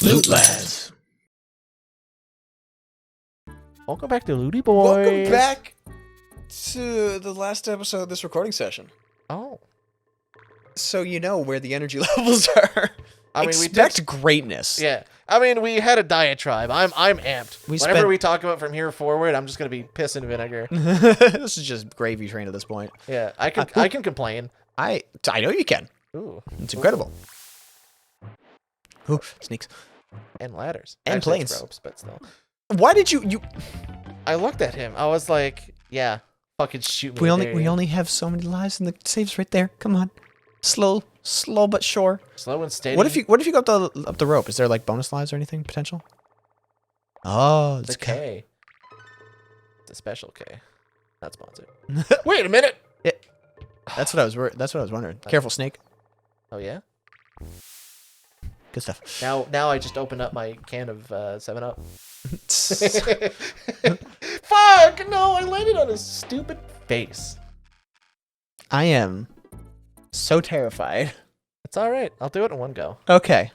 Lootlads. Welcome back to Looty Boys. Welcome back to the last episode of this recording session. Oh. So you know where the energy levels are. I mean, Expect greatness. Yeah. I mean, we had a diatribe. I'm amped. Whenever we talk about from here forward, I'm just gonna be piss and vinegar. This is just gravy train at this point. Yeah, I can complain. I know you can. Ooh. It's incredible. Ooh, sneaks. And ladders. And Actually, planes. it's ropes, but still. Why did you I looked at him. I was like, yeah, fucking shoot me. we only have so many lives and the save's right there. Come on. Slow but sure. Slow and steady. What if you go up the rope? Is there like bonus lives or anything potential? Oh, It's it's a K. It's a special K. Not sponsored. Wait a minute. That's what I was wondering. Careful, snake. Oh yeah. Good stuff. Now I just opened up my can of 7-Up. Fuck! No, I landed on his stupid face. I am so terrified. It's all right. I'll do it in one go. Okay.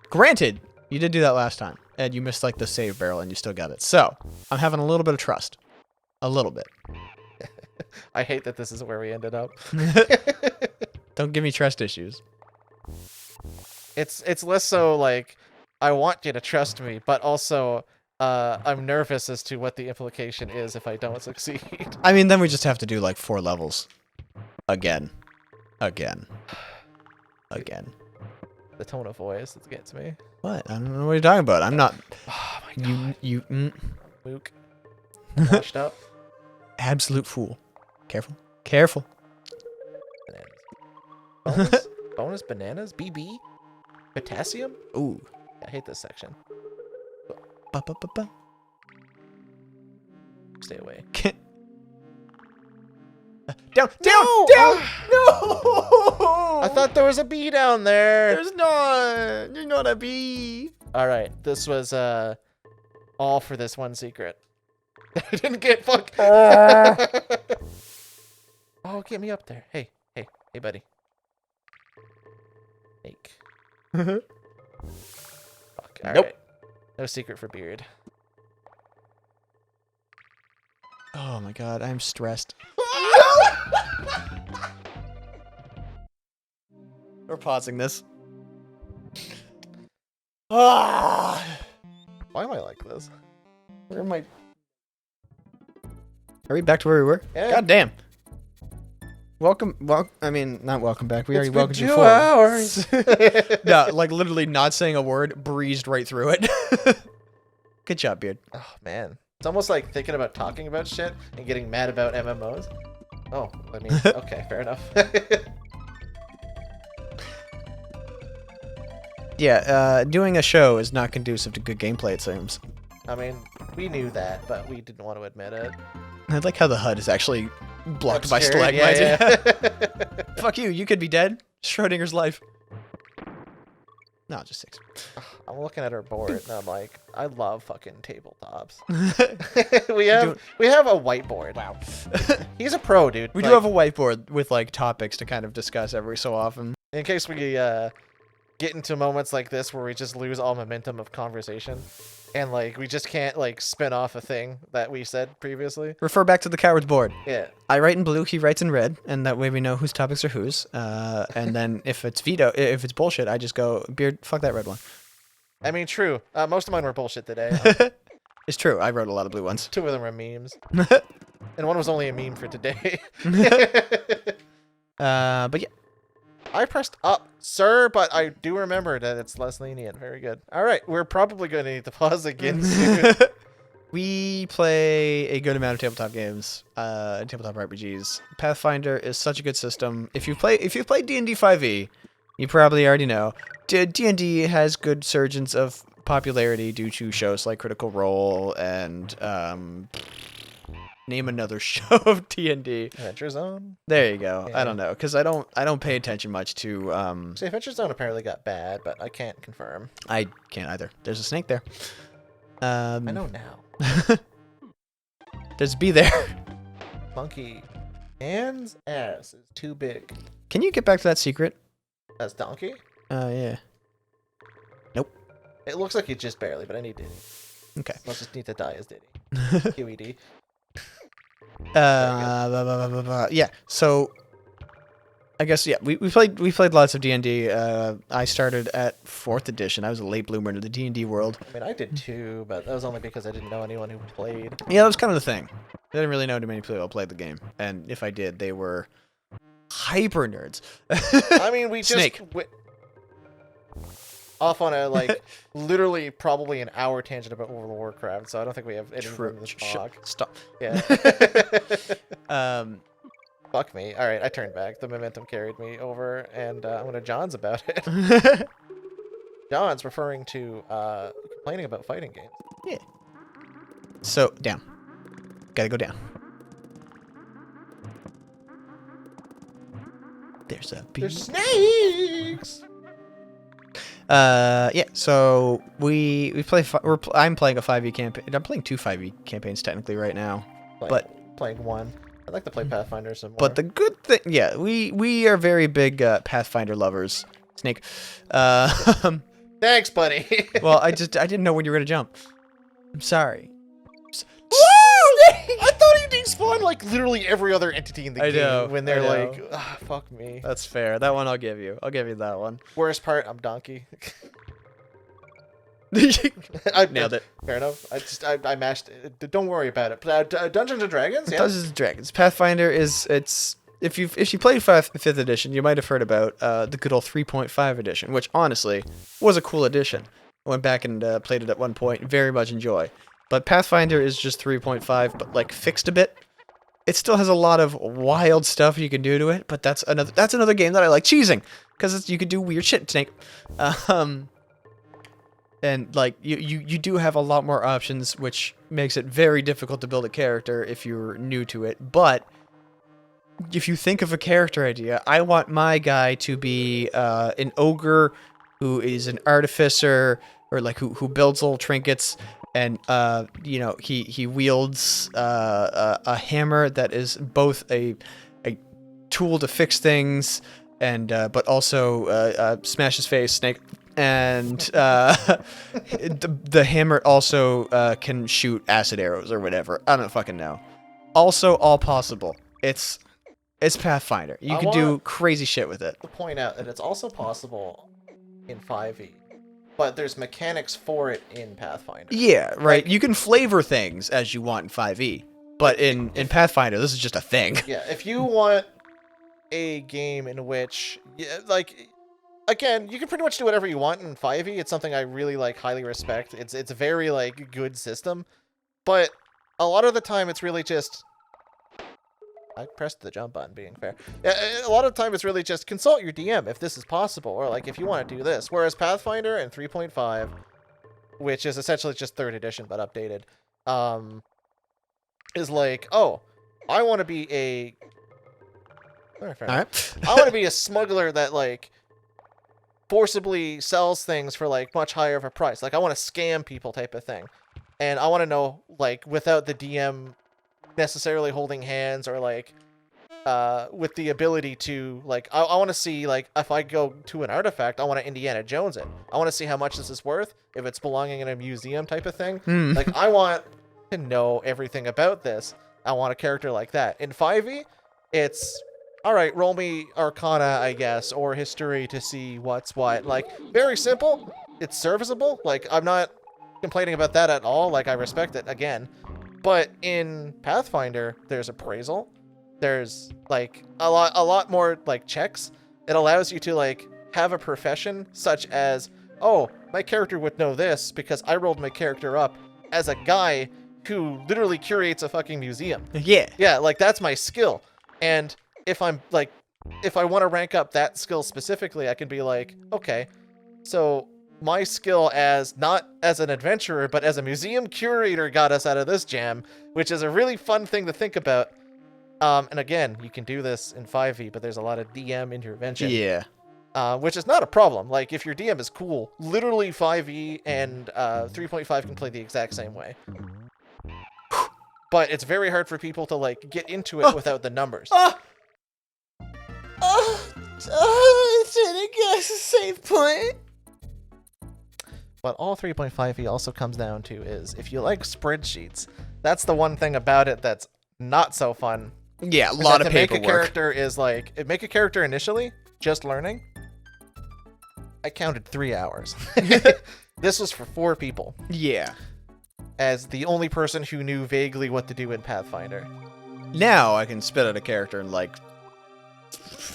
Granted, you did do that last time, and you missed like the save barrel, and you still got it. So I'm having a little bit of trust. A little bit. I hate that this is where we ended up. Don't give me trust issues. It's less so like I want you to trust me, but also I'm nervous as to what the implication is if I don't succeed. I mean, then we just have to do like 4 levels. Again. The tone of voice that gets me. What? I don't know what you're talking about. I'm not. Oh my god. Luke. Washed up. Absolute fool. Careful. Careful. Bananas. Bonus bananas? BB? Potassium? Ooh. I hate this section. Ba-ba-ba-ba. Stay away. Down! No! No! I thought there was a bee down there. There's not. You're not a bee. All right, this was all for this one secret. I didn't get fuck. Oh, get me up there. Hey, buddy. Snake. Fuck. All Nope. right. No secret for beard. Oh my god, I'm stressed. We're pausing this. Ah! Why am I like this? Where am I? Are we back to where we were? Yeah. God damn. I mean, not welcome back. We already It's welcomed been you 2 hours. No, like literally not saying a word, breezed right through it. Good job, Beard. Oh man, it's almost like thinking about talking about shit and getting mad about MMOs. Oh, I mean, okay, fair enough. Yeah, doing a show is not conducive to good gameplay, it seems. I mean, we knew that, but we didn't want to admit it. I like how the HUD is actually blocked by Obscured, stalagmites. yeah. Fuck you could be dead. Schrodinger's life. No, just 6. I'm looking at our board and I'm like, I love fucking tabletops. we have a whiteboard. Wow. He's a pro, dude. We do have a whiteboard with like topics to kind of discuss every so often. In case we get into moments like this where we just lose all momentum of conversation and like we just can't like spin off a thing that we said previously. Refer back to the coward's board. Yeah. I write in blue, he writes in red, and that way we know whose topics are whose. And then if it's bullshit, I just go, Beard, fuck that red one. I mean, true. Most of mine were bullshit today. It's true. I wrote a lot of blue ones. 2 of them were memes. And one was only a meme for today. But yeah. I pressed up, sir, but I do remember that it's less lenient. Very good. All right, we're probably going to need to pause again soon. We play a good amount of tabletop games, tabletop RPGs. Pathfinder is such a good system. If you've played D&D 5e, you probably already know. D&D has good surges of popularity due to shows like Critical Role and name another show of D&D. Adventure Zone. There you go. Yeah. I don't know, because I don't pay attention much to. See, Adventure Zone apparently got bad, but I can't confirm. I can't either. There's a snake there. I know now. There's a bee there. Monkey. Anne's ass is too big. Can you get back to that secret? That's donkey? Yeah. Nope. It looks like you just barely, but I need Diddy. Okay. I'll just need to die as Diddy. QED. Yeah. So I guess we played lots of D&D. I started at 4th edition. I was a late bloomer into the D&D world. I mean, I did too, but that was only because I didn't know anyone who played. Yeah, that was kind of the thing. I didn't really know too many people who played the game, and if I did, they were hyper nerds. I mean, we just off on a literally probably an hour tangent about World of Warcraft, so I don't think we have any room to talk. Stop. Yeah. Fuck me. All right, I turned back. The momentum carried me over, and I'm gonna John's about it. John's referring to complaining about fighting games. Yeah. So down. Gotta go down. There's a bee. There's snakes. Yeah. So we play. I'm playing a 5e campaign. I'm playing 2 5e campaigns technically right now, Playing one. I'd like to play Pathfinder some more. But the good thing, yeah, we are very big Pathfinder lovers. Snake. Thanks, buddy. Well, I didn't know when you were gonna jump. I'm sorry. I thought he despawned like literally every other entity in the game when they're like, ah, fuck me. That's fair. That one I'll give you. I'll give you that one. Worst part, I'm donkey. I nailed it. Fair enough. I mashed it. Don't worry about it. Dungeons and Dragons? Yeah. Dungeons and Dragons. Pathfinder if you played 5th edition, you might have heard about the good old 3.5 edition, which honestly was a cool edition. I went back and played it at one point. Very much enjoy. But Pathfinder is just 3.5, but like fixed a bit. It still has a lot of wild stuff you can do to it, but that's another game that I like cheesing because you could do weird shit, Snake. And like you do have a lot more options, which makes it very difficult to build a character if you're new to it. But if you think of a character idea, I want my guy to be an ogre who is an artificer or like who builds little trinkets. And he wields a hammer that is both a tool to fix things and but also smash his face, Snake. And the hammer also can shoot acid arrows or whatever. I don't fucking know. Also, all possible. It's Pathfinder. You can do crazy shit with it. To point out that it's also possible in 5e. But there's mechanics for it in Pathfinder. Yeah, right. You can flavor things as you want in 5e. But in Pathfinder, this is just a thing. Yeah, if you want a game in which, again, you can pretty much do whatever you want in 5e. It's something I really, highly respect. It's a very, good system. But a lot of the time, it's really just... I pressed the jump button, being fair. A lot of the time, it's really just consult your DM if this is possible, or if you want to do this. Whereas Pathfinder and 3.5, which is essentially just 3rd edition but updated, is oh, I want to be a. All right. I want to be a smuggler that forcibly sells things for much higher of a price. I want to scam people type of thing, and I want to know without the DM necessarily holding hands or with the ability to I want to see if I go to an artifact, I want to Indiana Jones it. I want to see how much this is worth, if it's belonging in a museum type of thing. I want to know everything about this. I want a character like that. In 5e, it's all right, roll me Arcana, I guess, or History to see what's what. Very simple. It's serviceable. I'm not complaining about that at all. I respect it again. But in Pathfinder, there's appraisal. There's a lot more checks. It allows you to have a profession such as, oh, my character would know this because I rolled my character up as a guy who literally curates a fucking museum. Yeah. Yeah, that's my skill. And if I'm if I want to rank up that skill specifically, I can be okay, so my skill as not as an adventurer, but as a museum curator got us out of this jam, which is a really fun thing to think about. And again, you can do this in 5e, but there's a lot of DM intervention. Yeah. Which is not a problem. If your DM is cool, literally 5e and 3.5 can play the exact same way. But it's very hard for people to get into it without the numbers. It's in a save point. what all 3.5e also comes down to is if you like spreadsheets, that's the one thing about it that's not so fun. Yeah, a lot of paperwork. Make a character is like, make a character initially, just learning. I counted 3 hours. This was for 4 people. Yeah. As the only person who knew vaguely what to do in Pathfinder. Now I can spit out a character in like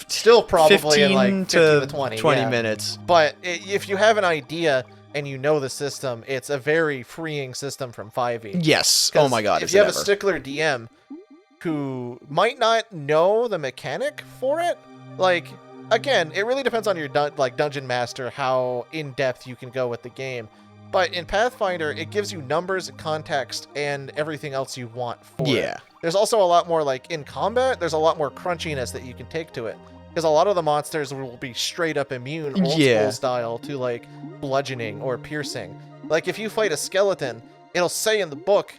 still probably 15 in like 15 to 20 minutes. But if you have an idea and you know the system, it's a very freeing system from 5e. Yes. Oh my god. If you have a stickler DM who might not know the mechanic for it, like, again, it really depends on your dungeon master how in depth you can go with the game. But in Pathfinder, it gives you numbers, context, and everything else you want for it. There's also a lot more, like, in combat, there's a lot more crunchiness that you can take to it. Because a lot of the monsters will be straight up immune, old school style, to, like, bludgeoning or piercing. Like, if you fight a skeleton, it'll say in the book,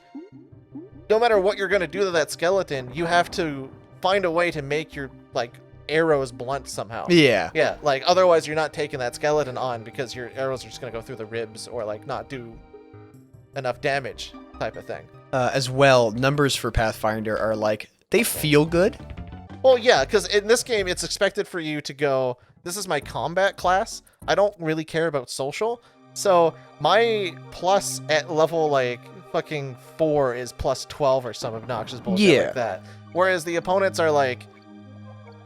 no matter what you're going to do to that skeleton, you have to find a way to make your, like, arrows blunt somehow. Yeah. Yeah, like, otherwise you're not taking that skeleton on because your arrows are just going to go through the ribs or, like, not do enough damage type of thing. As well, numbers for Pathfinder are, like, they feel good. Well, yeah, because in this game, it's expected for you to go, this is my combat class. I don't really care about social. So my plus at level, like, fucking 4 is plus 12 or some obnoxious bullshit like that. Whereas the opponents are, like,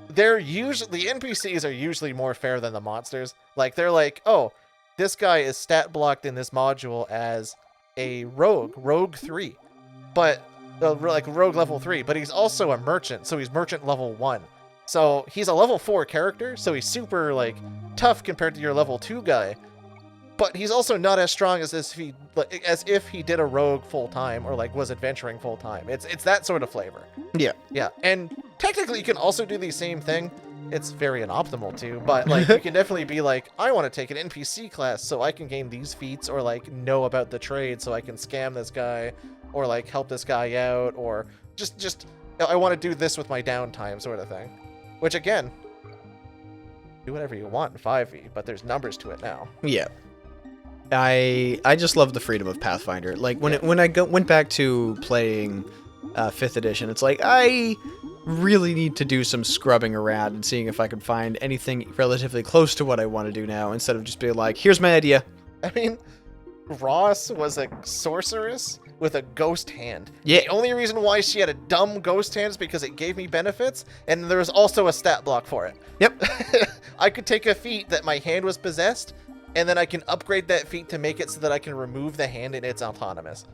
they're usually, the NPCs are usually more fair than the monsters. Like, they're like, oh, this guy is stat blocked in this module as a rogue 3. But, like, rogue level 3. But he's also a merchant, so he's merchant level 1. So he's a level 4 character, so he's super, like, tough compared to your level 2 guy. But he's also not as strong as if he did a rogue full time or, like, was adventuring full time. It's that sort of flavor. Yeah. Yeah. And technically you can also do the same thing. It's very inoptimal too, but, like, you can definitely be like, I want to take an NPC class so I can gain these feats, or, like, know about the trade so I can scam this guy, or, like, help this guy out, or just I want to do this with my downtime sort of thing. Which, again, do whatever you want in 5e, but there's numbers to it now. Yeah. I just love the freedom of Pathfinder. Like, when I went back to playing 5th edition, it's like, I really need to do some scrubbing around and seeing if I can find anything relatively close to what I want to do now, instead of just being like, here's my idea. I mean, Ross was a sorceress with a ghost hand. Yeah. The only reason why she had a dumb ghost hand is because it gave me benefits, and there was also a stat block for it. Yep. I could take a feat that my hand was possessed, and then I can upgrade that feat to make it so that I can remove the hand and it's autonomous.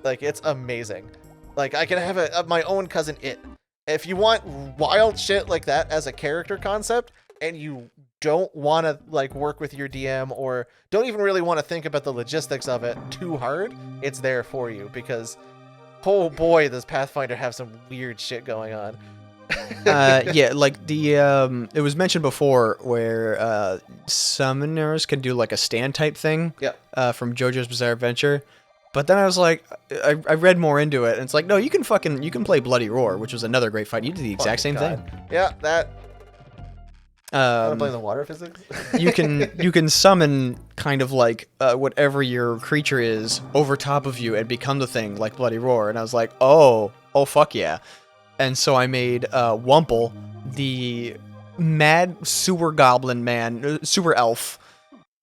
Like, it's amazing. Like, I can have my own cousin It. If you want wild shit like that as a character concept, and you don't want to, like, work with your DM, or don't even really want to think about the logistics of it too hard, it's there for you, because, oh boy, does Pathfinder have some weird shit going on. Yeah, like the it was mentioned before where summoners can do, like, a stand type thing. Yeah. From JoJo's Bizarre Adventure. But then I was like, I read more into it, and it's like, no, you can play Bloody Roar, which was another great fight. You did the exact same thing. Yeah, that. I'm playing the water physics. you can summon kind of like whatever your creature is over top of you and become the thing, like Bloody Roar. And I was like, oh fuck yeah. And so I made Wumple, the mad sewer goblin man, sewer elf.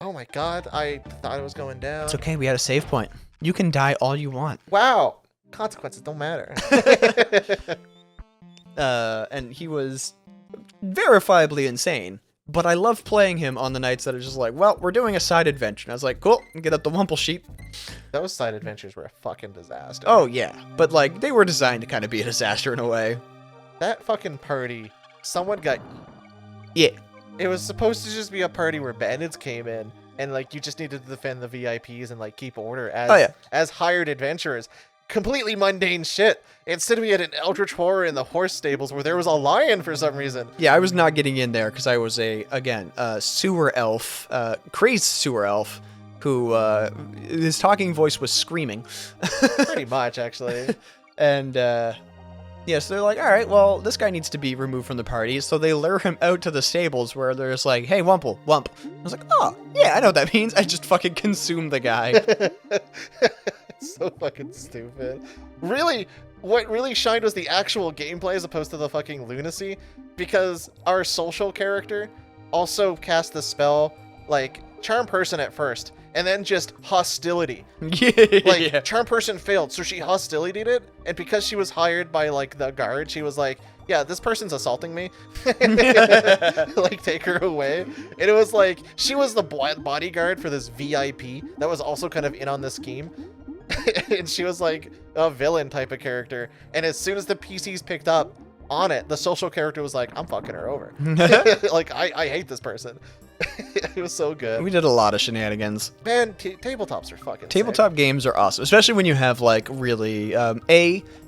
Oh my god, I thought it was going down. It's okay, we had a save point. You can die all you want. Wow. Consequences don't matter. And he was verifiably insane. But I love playing him on the nights that are just like, well, we're doing a side adventure. And I was like, cool, get up the Wumple sheet. Those side adventures were a fucking disaster. Oh, yeah. But, like, they were designed to kind of be a disaster in a way. That fucking party, someone got... Yeah. It was supposed to just be a party where bandits came in, and, like, you just needed to defend the VIPs and, like, keep order as hired adventurers. Completely mundane shit. Instead, we had an eldritch horror in the horse stables where there was a lion for some reason. Yeah, I was not getting in there because I was a sewer elf, crazed sewer elf, who his talking voice was screaming. Pretty much, actually. And Yeah, so they're like, all right, well, this guy needs to be removed from the party. So they lure him out to the stables where they're just like, hey, Wumple, Wump. I was like, oh, yeah, I know what that means. I just fucking consumed the guy. It's so fucking stupid. Really, what really shined was the actual gameplay as opposed to the fucking lunacy, because our social character also cast the spell, like, Charm Person at first, and then just hostility. Like, Charm Person failed, so she hostilitied it, and because she was hired by, like, the guard, she was like, yeah, this person's assaulting me. Like, take her away. And it was like, she was the bodyguard for this VIP that was also kind of in on the scheme. And she was like a villain type of character. And as soon as the PCs picked up on it, the social character was like, I'm fucking her over. Like, I hate this person. It was so good. We did a lot of shenanigans. Man, tabletops are fucking Tabletop sick. games are awesome, especially when you have, like, really,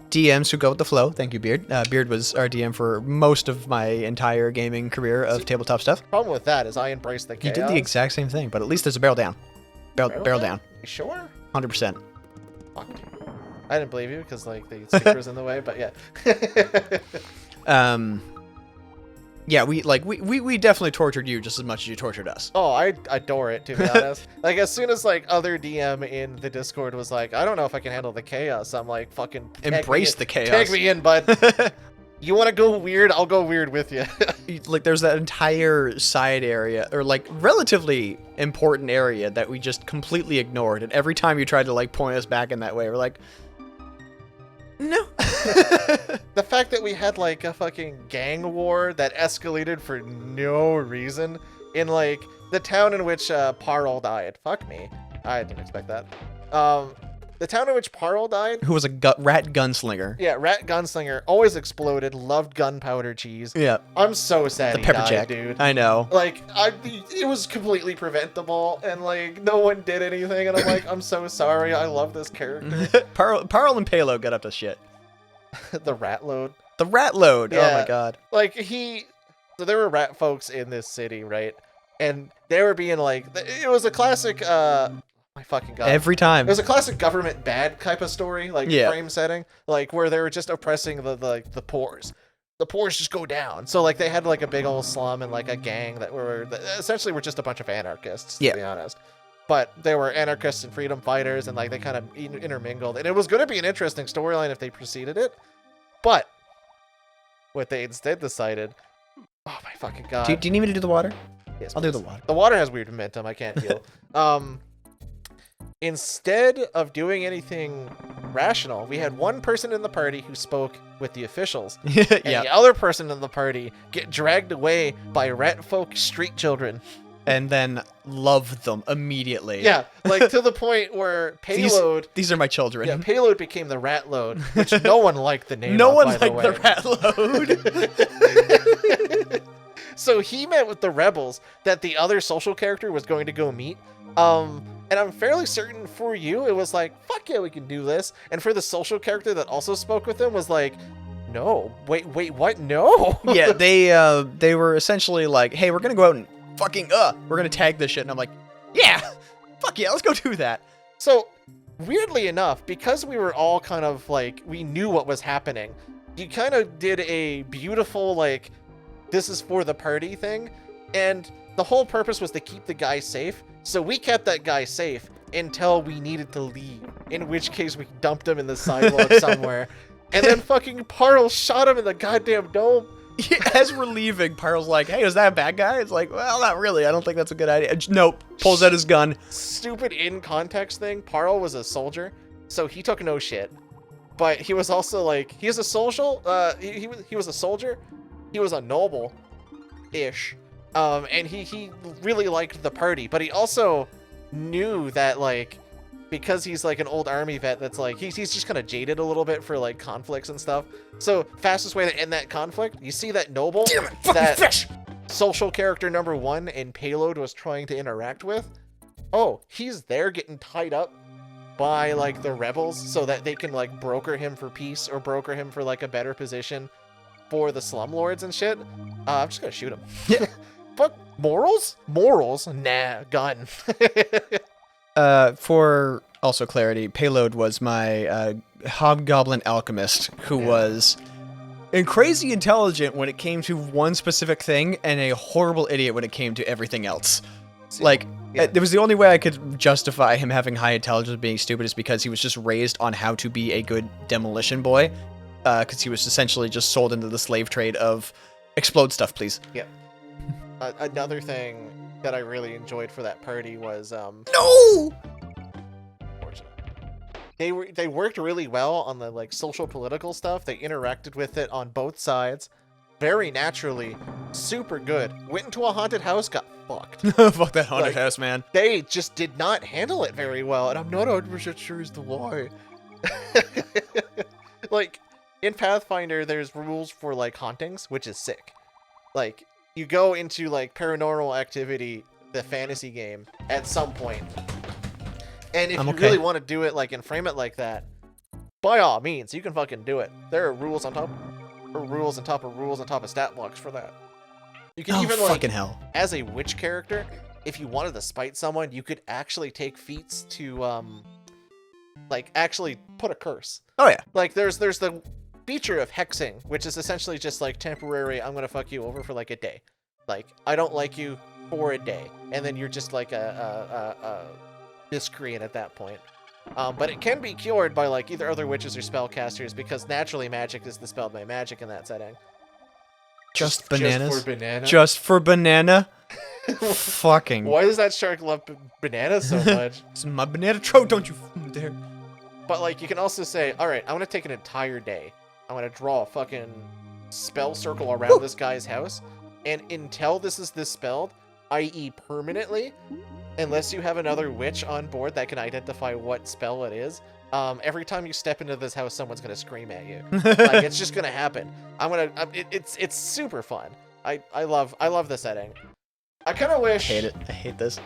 DMs who go with the flow. Thank you, Beard. Beard was our DM for most of my entire gaming career of tabletop stuff. Problem with that is I embrace the chaos. You did the exact same thing, but at least there's a barrel down. Barrel down. You sure? 100%. Fuck. I didn't believe you because, like, the sticker was in the way, but yeah. Yeah, we definitely tortured you just as much as you tortured us. Oh, I adore it, to be honest. Like, as soon as, like, other DM in the Discord was like, I don't know if I can handle the chaos, I'm like, fucking... Embrace the chaos. Tag me in, bud. You want to go weird? I'll go weird with you. Like, there's that entire side area, or, like, relatively important area that we just completely ignored, and every time you tried to, like, point us back in that way, we're like... No. The fact that we had, like, a fucking gang war that escalated for no reason in, like, the town in which Parl died. Fuck me. I didn't expect that. The town in which Parl died. Who was a rat gunslinger. Yeah, rat gunslinger. Always exploded. Loved gunpowder cheese. Yeah. I'm so sad he pepper died, jack. dude. I know. Like, it was completely preventable, and, like, no one did anything, and I'm like, I'm so sorry. I love this character. Parl and Palo got up to shit. The rat load. The rat load. Yeah. Oh my god. Like, so there were rat folks in this city, right? And they were being like, it was a classic, my fucking god. Every time. It was a classic government bad type of story, like, frame setting, like, where they were just oppressing the poors. The poors just go down. So, like, they had, like, a big old slum and, like, a gang that essentially were just a bunch of anarchists, to be honest. But they were anarchists and freedom fighters, and, like, they kind of intermingled. And it was going to be an interesting storyline if they preceded it. But what they instead decided... Oh, my fucking god. Do you need me to do the water? Yes, I'll do the water. The water has weird momentum. I can't heal. Instead of doing anything rational, we had one person in the party who spoke with the officials. And the other person in the party get dragged away by rat folk street children. And then love them immediately. Yeah, like to the point where Payload... These are my children. Yeah, Payload became the rat load, which no one liked the name No of, one by liked the rat load. So he met with the rebels that the other social character was going to go meet. And I'm fairly certain for you, it was like, fuck yeah, we can do this. And for the social character that also spoke with him was like, no, wait, what? No. Yeah, they were essentially like, hey, we're going to go out and fucking, we're going to tag this shit. And I'm like, yeah, fuck yeah, let's go do that. So weirdly enough, because we were all kind of like, we knew what was happening, you kind of did a beautiful, like, this is for the party thing. And the whole purpose was to keep the guy safe. So we kept that guy safe until we needed to leave, in which case we dumped him in the sidewalk somewhere. And then fucking Parl shot him in the goddamn dome. As we're leaving, Parl's like, hey, is that a bad guy? It's like, well, not really. I don't think that's a good idea. Nope. Pulls out his gun. Stupid in context thing. Parl was a soldier, so he took no shit. But he was also like, he was a social, he was a soldier. He was a noble-ish. And he really liked the party, but he also knew that, like, because he's like an old army vet that's like, he's just kind of jaded a little bit for like conflicts and stuff. So fastest way to end that conflict, you see that noble that social character number 1 and Payload was trying to interact with. Oh, he's there getting tied up by like the rebels so that they can like broker him for peace or broker him for like a better position for the slumlords and shit. I'm just gonna shoot him. Yeah. Fuck morals? Morals? Nah, gun. For also clarity, Payload was my hobgoblin alchemist who was and crazy intelligent when it came to one specific thing, and a horrible idiot when it came to everything else. Like, it was the only way I could justify him having high intelligence being stupid is because he was just raised on how to be a good demolition boy, because he was essentially just sold into the slave trade of explode stuff, please. Yeah. Another thing that I really enjoyed for that party was No! They worked really well on the like social political stuff. They interacted with it on both sides very naturally, super good. Went into a haunted house, got fucked. Fuck that haunted house, man. They just did not handle it very well, and I'm not 100% sure as to why. Like, in Pathfinder, there's rules for, like, hauntings, which is sick. Like, you go into, like, paranormal activity, the fantasy game, at some point. And if you really want to do it, like, and frame it like that, by all means, you can fucking do it. There are rules on top of rules on top of rules on top of stat blocks for that. You can even, like, fucking hell. As a witch character, if you wanted to spite someone, you could actually take feats to, like, actually put a curse. Oh, yeah. Like, there's the feature of hexing, which is essentially just, like, temporary, I'm gonna fuck you over for, like, a day. Like, I don't like you for a day. And then you're just, like, a miscreant at that point. But it can be cured by, like, either other witches or spellcasters, because naturally magic is dispelled by magic in that setting. Just bananas? Just for banana? Just for banana? Fucking. Why does that shark love bananas so much? It's my banana throat, don't you dare. But, like, you can also say, alright, I'm gonna take an entire day. I'm gonna draw a fucking spell circle around this guy's house, and until this is dispelled, i.e. permanently, unless you have another witch on board that can identify what spell it is, every time you step into this house, someone's gonna scream at you. Like, it's just gonna happen. It's super fun. I love the setting. I kind of wish. I hate it. I hate this.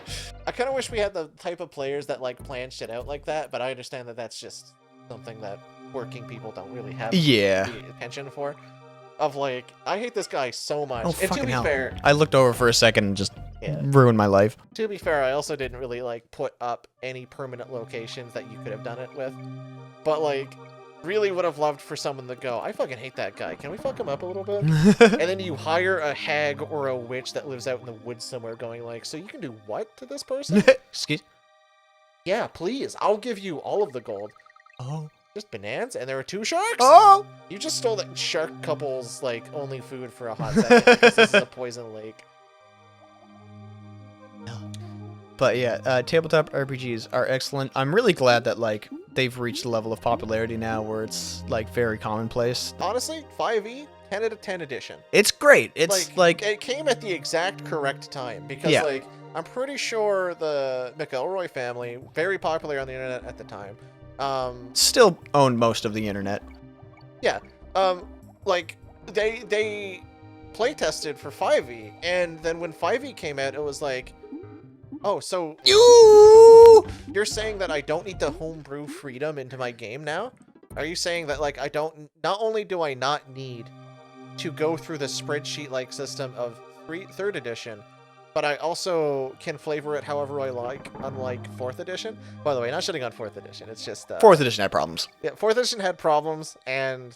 I kind of wish we had the type of players that, like, plan shit out like that, but I understand that that's just something that working people don't really have the attention for. Of, like, I hate this guy so much. Oh, and to be fair, I looked over for a second and just ruined my life. To be fair, I also didn't really, like, put up any permanent locations that you could have done it with. But, like, really would have loved for someone to go, I fucking hate that guy. Can we fuck him up a little bit? And then you hire a hag or a witch that lives out in the woods somewhere going, like, so you can do what to this person? Excuse? Yeah, please. I'll give you all of the gold. Oh. Just bananas, and there were 2 sharks? Oh! You just stole that shark couple's, like, only food for a hot second because this is a poison lake. But yeah, tabletop RPGs are excellent. I'm really glad that, like, they've reached a level of popularity now where it's, like, very commonplace. Honestly, 5e, 10 out of 10 edition. It's great. It's, like... It came at the exact correct time, because, like, I'm pretty sure the McElroy family, very popular on the internet at the time, still own most of the internet. Yeah. Like, they playtested for 5e, and then when 5e came out, it was like, oh, so you're saying that I don't need to homebrew freedom into my game now? Are you saying that, like, not only do I not need to go through the spreadsheet-like system of 3rd edition, but I also can flavor it however I like, unlike 4th edition? By the way, not shitting on 4th edition, it's just... 4th edition had problems. Yeah, 4th edition had problems, and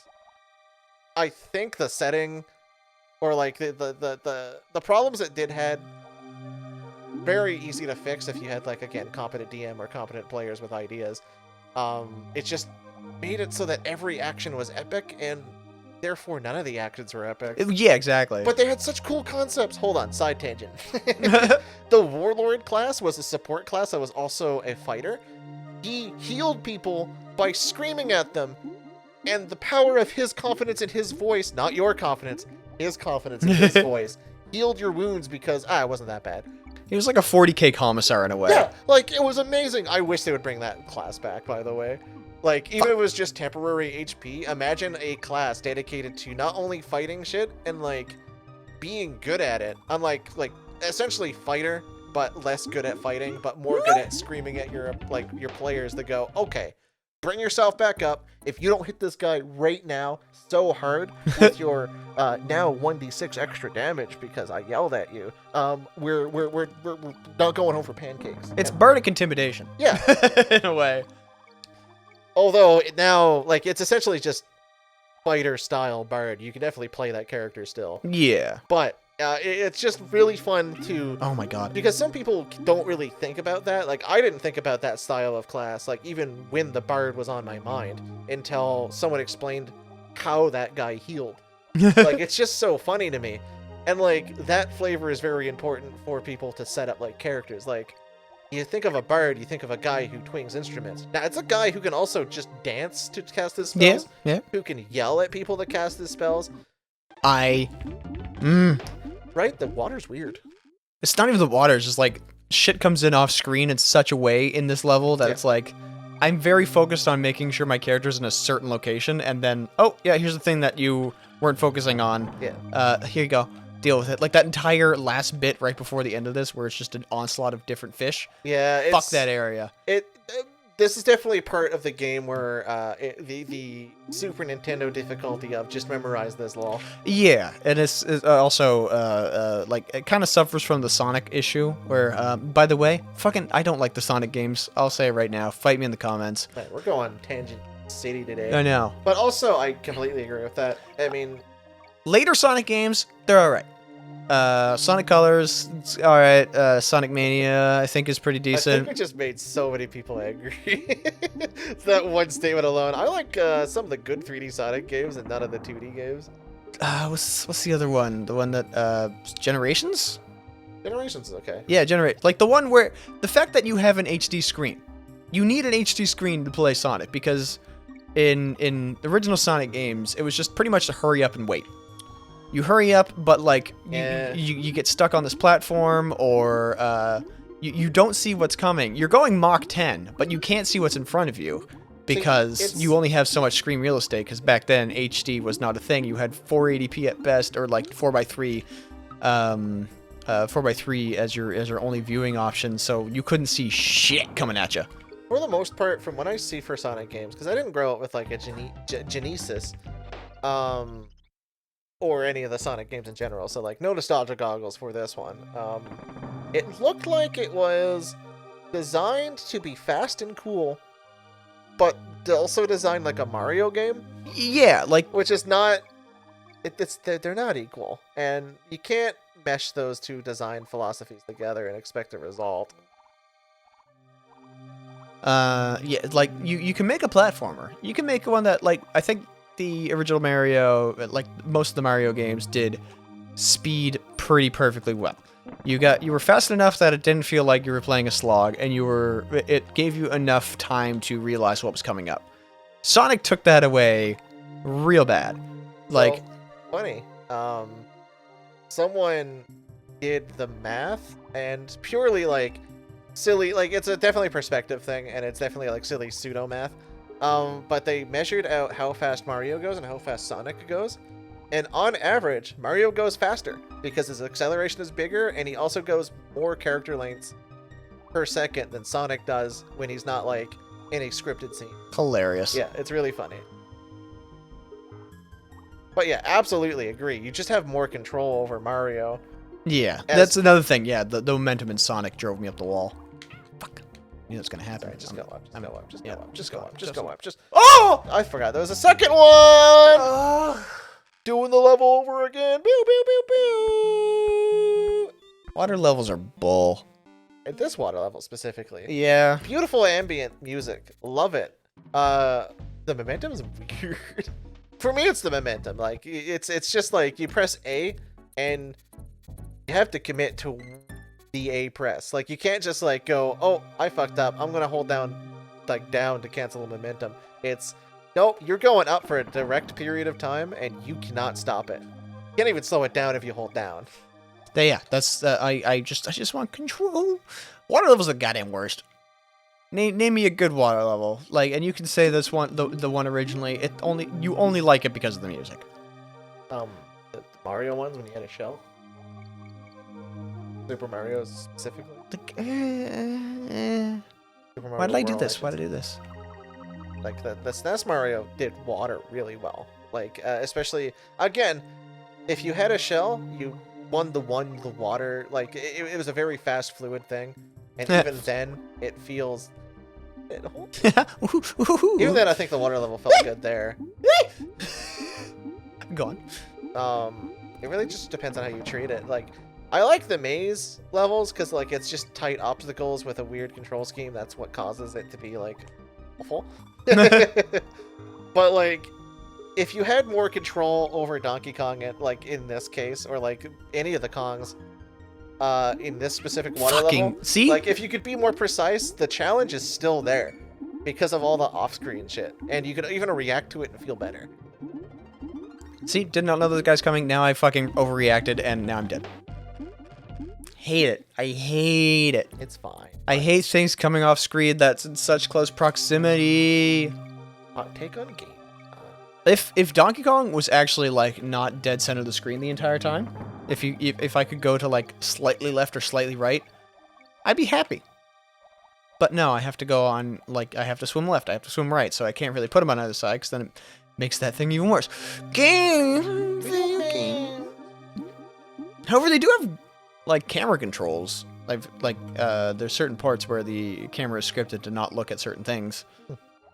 I think the setting, or, like, the problems it did had, very easy to fix if you had, like, again, competent DM or competent players with ideas. It just made it so that every action was epic, and therefore none of the actions were epic. Yeah, exactly. But they had such cool concepts. Hold on, side tangent. The Warlord class was a support class that was also a fighter. He healed people by screaming at them, and the power of his confidence in his voice, not your confidence, his confidence in his voice, healed your wounds because, it wasn't that bad. He was like a 40k commissar in a way. Yeah, like, it was amazing. I wish they would bring that class back, by the way. Like, even if it was just temporary HP, imagine a class dedicated to not only fighting shit and, like, being good at it. Unlike, like, essentially fighter, but less good at fighting, but more good at screaming at your players to go, okay, bring yourself back up. If you don't hit this guy right now so hard with your now 1d6 extra damage because I yelled at you, we're not going home for pancakes. It's bardic intimidation. Yeah. In a way. Although now, like, it's essentially just fighter style bard, you can definitely play that character still. Yeah. But it's just really fun to. Oh my god. Because some people don't really think about that. Like, I didn't think about that style of class, like, even when the bard was on my mind, until someone explained how that guy healed. Like, it's just so funny to me. And, like, that flavor is very important for people to set up, like, characters. Like, you think of a bard, you think of a guy who twings instruments. Now, it's a guy who can also just dance to cast his spells. Yeah. Who can yell at people to cast his spells. Right? The water's weird. It's not even the water, it's just like shit comes in off screen in such a way in this level that it's like I'm very focused on making sure my character's in a certain location, and then oh yeah, here's the thing that you weren't focusing on. Yeah. Here you go. Deal with it. Like that entire last bit right before the end of this, where it's just an onslaught of different fish. Yeah. Fuck that area. This is definitely part of the game where the Super Nintendo difficulty of just memorize this law. Yeah, and it's also like it kind of suffers from the Sonic issue. Where, by the way, fucking I don't like the Sonic games. I'll say it right now. Fight me in the comments. Man, we're going tangent city today. I know. But also, I completely agree with that. I mean, later Sonic games, they're all right. Sonic Colors, it's all right. Sonic Mania, I think, is pretty I think we just made so many people angry. It's that one statement alone. I like some of the good 3D Sonic games and none of the 2D games. What's the other one? The one that Generations? Generations is okay. Yeah, like the one where the fact that you have an HD screen. You need an HD screen to play Sonic because in the original Sonic games, it was just pretty much to hurry up and wait. You hurry up, but like you get stuck on this platform, or you don't see what's coming. You're going Mach 10, but you can't see what's in front of you because you only have so much screen real estate. Because back then HD was not a thing. You had 480p at best, or like 4:3, 4:3 as your only viewing option. So you couldn't see shit coming at you. For the most part, from what I see for Sonic games, because I didn't grow up with like a Genesis, or any of the Sonic games in general, so like no nostalgia goggles for this one. It looked like it was designed to be fast and cool, but also designed like a Mario game. Yeah, like which is not. They're not equal, and you can't mesh those two design philosophies together and expect a result. Yeah, like you can make a platformer. You can make one that, like, I think the original Mario, like most of the Mario games, did speed pretty perfectly well. You were fast enough that it didn't feel like you were playing a slog, and it gave you enough time to realize what was coming up. Sonic took that away real bad. Like, funny. Someone did the math, and purely like silly, like it's a definitely perspective thing, and it's definitely like silly pseudo math. But they measured out how fast Mario goes and how fast Sonic goes. And on average, Mario goes faster because his acceleration is bigger, and he also goes more character lengths per second than Sonic does when he's not like in a scripted scene. Hilarious. Yeah, it's really funny. But yeah, absolutely agree. You just have more control over Mario. Yeah, that's another thing. Yeah, the momentum in Sonic drove me up the wall. Fuck. You know it's gonna happen. Sorry, just go up. Just go up. Oh! I forgot there was a second one! Doing the level over again. Pew, pew, pew, pew. Water levels are bull. At this water level specifically. Yeah. Beautiful ambient music. Love it. The momentum's weird. For me, it's the momentum. Like, it's just like you press A and you have to commit to the A press. Like, you can't just like go, oh, I fucked up, I'm gonna hold down to cancel the momentum. It's nope, you're going up for a direct period of time and you cannot stop it. You can't even slow it down if you hold down. Yeah, that's I just want control. Water level's the goddamn worst. Name me a good water level. Like, and you can say this one, the one originally. You only like it because of the music. The Mario ones when you had a shell. Super Mario specifically. Why did I do this? Why did I do this? Like the SNES Mario did water really well. Like especially again, if you had a shell, you won the water. Like it was a very fast fluid thing, and even then it feels. Even then, I think the water level felt good there. Go on. It really just depends on how you treat it. Like, I like the maze levels because like it's just tight obstacles with a weird control scheme. That's what causes it to be like awful. But like, if you had more control over Donkey Kong, like in this case, or like any of the Kongs, in this specific water level, see, like if you could be more precise, the challenge is still there because of all the off-screen shit, and you could even react to it and feel better. See, did not know those guys coming. Now I fucking overreacted, and now I'm dead. Hate it. I hate it. It's fine. I hate things coming off screen that's in such close proximity. Take on game. If Donkey Kong was actually like not dead center of the screen the entire time, if I could go to like slightly left or slightly right, I'd be happy. But no, I have to go on, like, I have to swim left, I have to swim right, so I can't really put them on either side, because then it makes that thing even worse. Game! However, they do have, like, camera controls. There's certain parts where the camera is scripted to not look at certain things.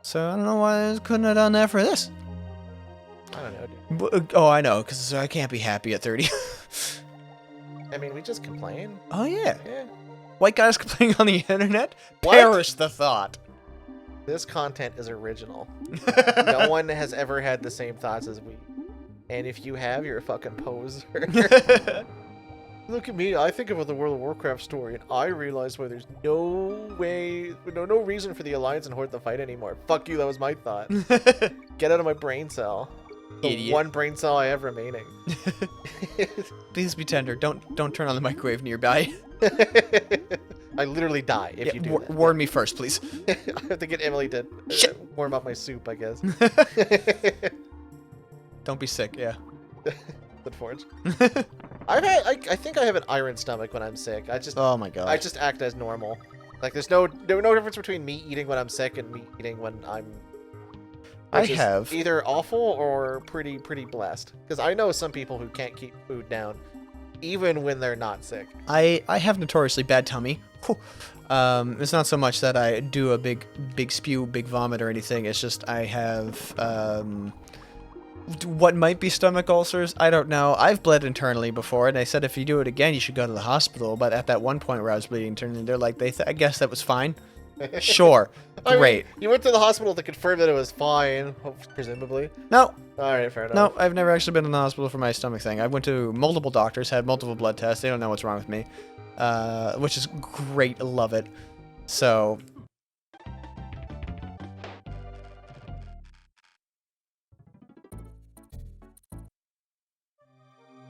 So I don't know why I couldn't have done that for this. I don't know, dude. Oh, I know, because I can't be happy at 30. I mean, we just complain. Oh, yeah. Yeah. White guys complaining on the internet? What? Perish the thought. This content is original. No one has ever had the same thoughts as we. And if you have, you're a fucking poser. Look at me, I think about the World of Warcraft story, and I realize why there's no reason for the Alliance and Horde to fight anymore. Fuck you, that was my thought. Get out of my brain cell. The Idiot. one brain cell I have remaining. Please be tender. Don't turn on the microwave nearby. I literally die if you do that. Warn me first, please. I have to get Emily to warm up my soup, I guess. Don't be sick, yeah. Good forge. I think I have an iron stomach when I'm sick. Oh my god. I just act as normal. Like there's no difference between me eating when I'm sick and me eating when I'm either awful or pretty blessed. Because I know some people who can't keep food down even when they're not sick. I have notoriously bad tummy. It's not so much that I do a big spew, big vomit or anything. It's just I have what might be stomach ulcers. I don't know. I've bled internally before, and they said if you do it again, you should go to the hospital. But at that one point where I was bleeding internally, they're like, I guess that was fine. Sure, great. I mean, you went to the hospital to confirm that it was fine, presumably. No. All right, fair enough. No, I've never actually been in the hospital for my stomach thing. I went to multiple doctors, had multiple blood tests. They don't know what's wrong with me, which is great. I love it. So.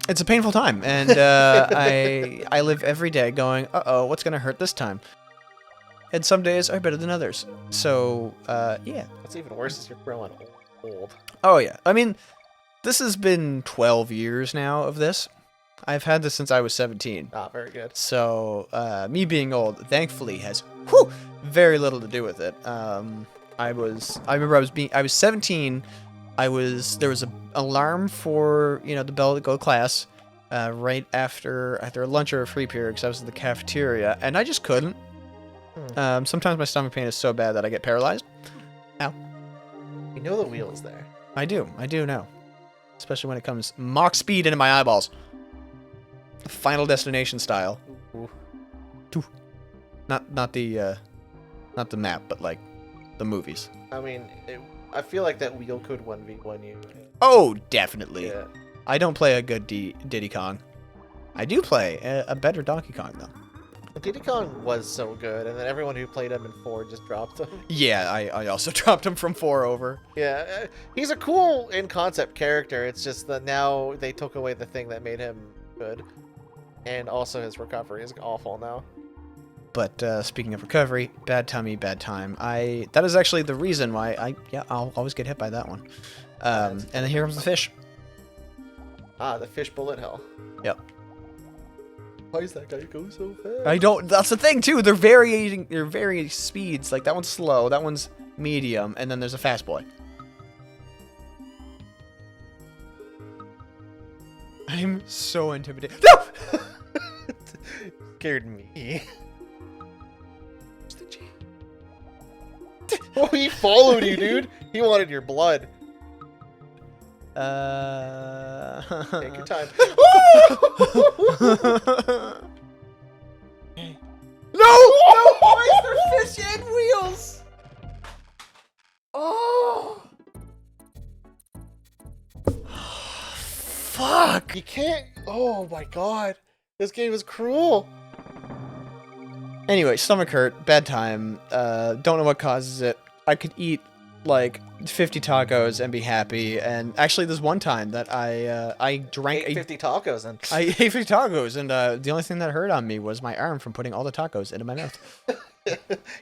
It's a painful time, and I live every day going, uh-oh, what's going to hurt this time? And some days are better than others. So, yeah. What's even worse is you're growing old. Oh, yeah. I mean, this has been 12 years now of this. I've had this since I was 17. Ah, very good. So, me being old, thankfully, has very little to do with it. I remember I was 17. There was an alarm for, the bell to go to class, right after lunch or a free period, because I was in the cafeteria, and I just couldn't. Sometimes my stomach pain is so bad that I get paralyzed. Ow. You know the wheel is there. I do know. Especially when it comes Mach speed into my eyeballs. Final Destination style. Ooh. Not the map, but like the movies. I mean, I feel like that wheel could 1v1 you. Oh, definitely. Yeah. I don't play a good Diddy Kong. I do play a better Donkey Kong, though. Diddy Kong was so good, and then everyone who played him in 4 just dropped him. Yeah, I also dropped him from 4 over. Yeah, he's a cool in-concept character. It's just that now they took away the thing that made him good. And also his recovery is awful now. But speaking of recovery, bad tummy, bad time. That is actually the reason why I'll always get hit by that one. And then here comes the fish. Ah, the fish bullet hell. Yep. Why is that guy go so fast? I don't. That's the thing too. They're varying speeds. Like that one's slow, that one's medium, and then there's a fast boy. I'm so intimidated. No! Scared me. Oh, he followed you, dude. He wanted your blood. Take your time. No! Why is there fish and wheels? Oh! Fuck! You can't. Oh my god. This game is cruel. Anyway, stomach hurt, bad time, don't know what causes it. I could eat, like, 50 tacos and be happy, and actually there's one time that I drank 50 tacos and I ate 50 tacos, and the only thing that hurt on me was my arm from putting all the tacos into my mouth.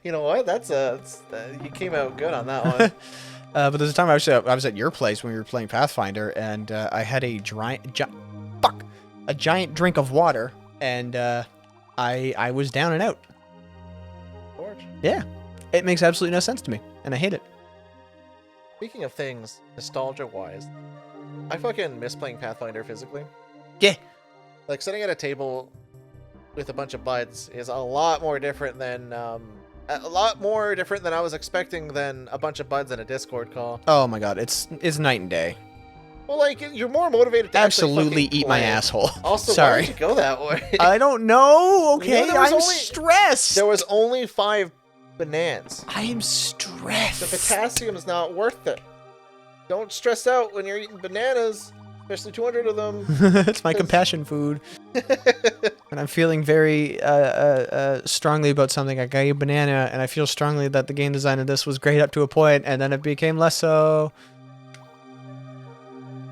you know what? That's you came out good on that one. But there's a time I was at your place when we were playing Pathfinder, and I had a giant drink of water, and I was down and out. George. Yeah, it makes absolutely no sense to me, and I hate it. Speaking of things, nostalgia-wise, I fucking miss playing Pathfinder physically. Yeah. Like, sitting at a table with a bunch of buds is a lot more different than I was expecting than a bunch of buds in a Discord call. Oh my god, it's night and day. Well, like, you're more motivated to Absolutely actually eat my asshole. Also, sorry. why did you go that way? I don't know. Okay, You know, I'm stressed. There was only 5 bananas. I am stressed. The potassium is not worth it. Don't stress out when you're eating bananas, especially 200 of them. It's my compassion food. And I'm feeling very strongly about something. I got a banana, and I feel strongly that the game design of this was great up to a point, and then it became less so.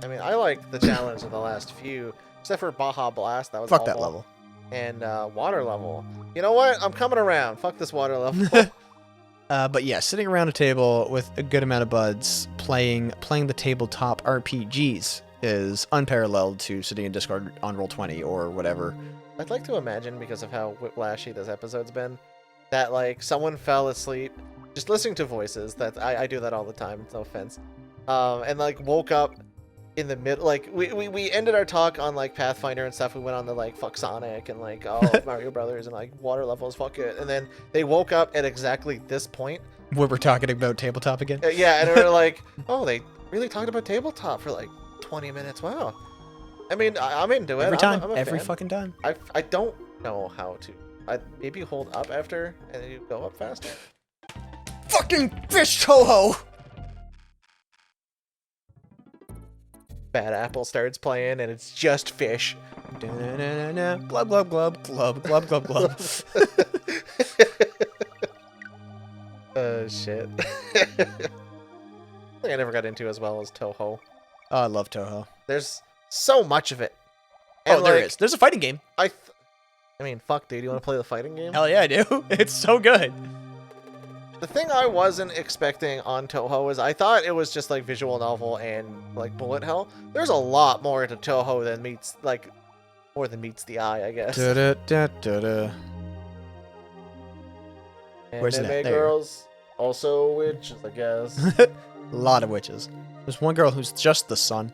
I mean, I like the challenge of the last few, except for Baja Blast. That was Fuck awful. that level. And water level. You know what? I'm coming around. Fuck this water level. But yeah, sitting around a table with a good amount of buds, playing the tabletop RPGs is unparalleled to sitting in Discord on Roll20 or whatever. I'd like to imagine, because of how whiplashy this episode's been, that like someone fell asleep just listening to voices. That I do that all the time. No offense. And like woke up in the middle. Like we ended our talk on like Pathfinder and stuff. We went on to like fuck Sonic and like Mario Brothers and like water levels. Fuck it. And then they woke up at exactly this point Where we're talking about tabletop again. Yeah, and we were like, oh, they really talked about tabletop for like 20 minutes. Wow. I mean, I'm into it. Every time. I'm a Every fan. fucking time. I don't know how to. Maybe hold up after and then you go up faster. Fucking fish Toho! Bad Apple starts playing and it's just fish. Da-na-na-na-na. Glub, glub, glub, glub, glub, glub, glub. Oh, shit. Thing I never got into as well as Toho. Oh, I love Toho. There's so much of it. Oh, And, there like, is. There's a fighting game. I mean, fuck, dude. You want to play the fighting game? Hell yeah, I do. It's so good. The thing I wasn't expecting on Toho is I thought it was just like visual novel and like bullet hell. There's a lot more to Toho than meets more than meets the eye, I guess. Da-da-da-da-da. Where's it at? Anime There. girls, also witches, I guess. A lot of witches. There's one girl who's just the sun.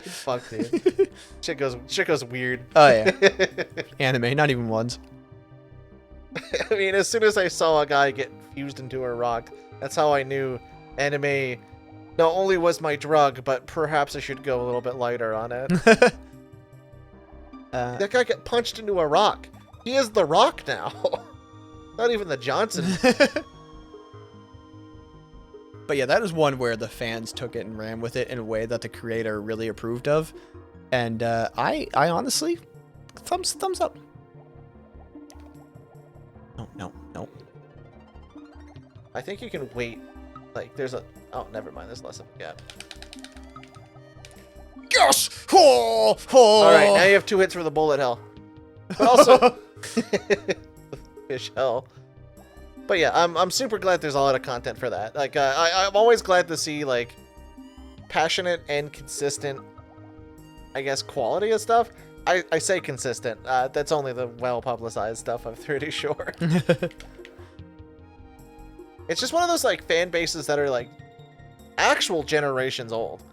Fuck, dude. Shit goes weird. Oh yeah. Anime, not even ones. I mean, as soon as I saw a guy get fused into a rock, that's how I knew anime not only was my drug, but perhaps I should go a little bit lighter on it. That guy got punched into a rock. He is the Rock now. Not even the Johnson. But yeah, that is one where the fans took it and ran with it in a way that the creator really approved of. And I honestly, thumbs up. No. I think you can wait. Like, there's a... Oh, never mind. There's less of a gap. Yes! Oh, oh. All right, now you have 2 hits for the bullet hell. But also... fish hell. But yeah, I'm super glad there's a lot of content for that. Like, I'm always glad to see, like, passionate and consistent, I guess, quality of stuff. I say consistent. That's only the well-publicized stuff, I'm pretty sure. It's just one of those, like, fan bases that are, like, actual generations old.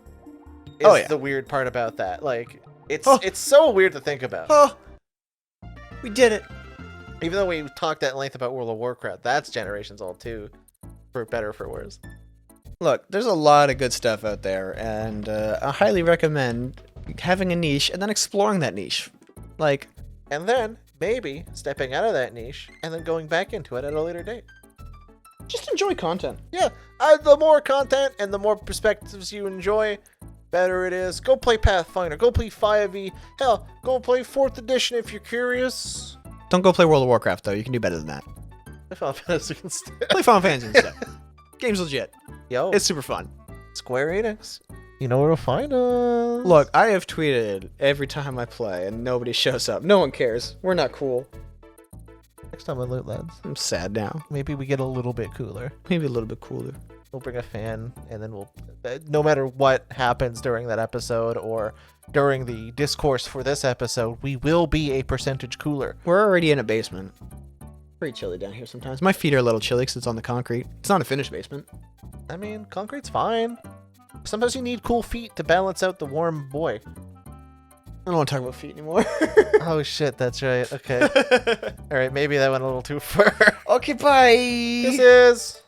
Is the weird part about that. Like, it's so weird to think about. Oh, we did it. Even though we talked at length about World of Warcraft, that's generations old, too. For better or for worse. Look, there's a lot of good stuff out there, and I highly recommend having a niche and then exploring that niche. Like, and then maybe stepping out of that niche and then going back into it at a later date. just enjoy content. Yeah, the more content and the more perspectives you enjoy, better it is. Go play Pathfinder. Go play 5e. Hell, go play 4th edition if you're curious. Don't go play World of Warcraft, though. You can do better than that. Play Final Fantasy instead. Play Final Fantasy instead. Game's legit. Yo, It's super fun. Square Enix. You know where to find us. Look, I have tweeted every time I play, and nobody shows up. No one cares. We're not cool. Next time on Loot Lads, I'm sad now. maybe we get a little bit cooler. Maybe a little bit cooler. We'll bring a fan, and then we'll, no matter what happens during that episode or during the discourse for this episode, we will be a percentage cooler. We're already in a basement. Pretty chilly down here sometimes. My feet are a little chilly because it's on the concrete. It's not a finished basement. I mean, concrete's fine. Sometimes you need cool feet to balance out the warm boy. I don't want to talk about feet anymore. Oh shit, that's right. Okay. All right, maybe that went a little too far. Okay, bye. This is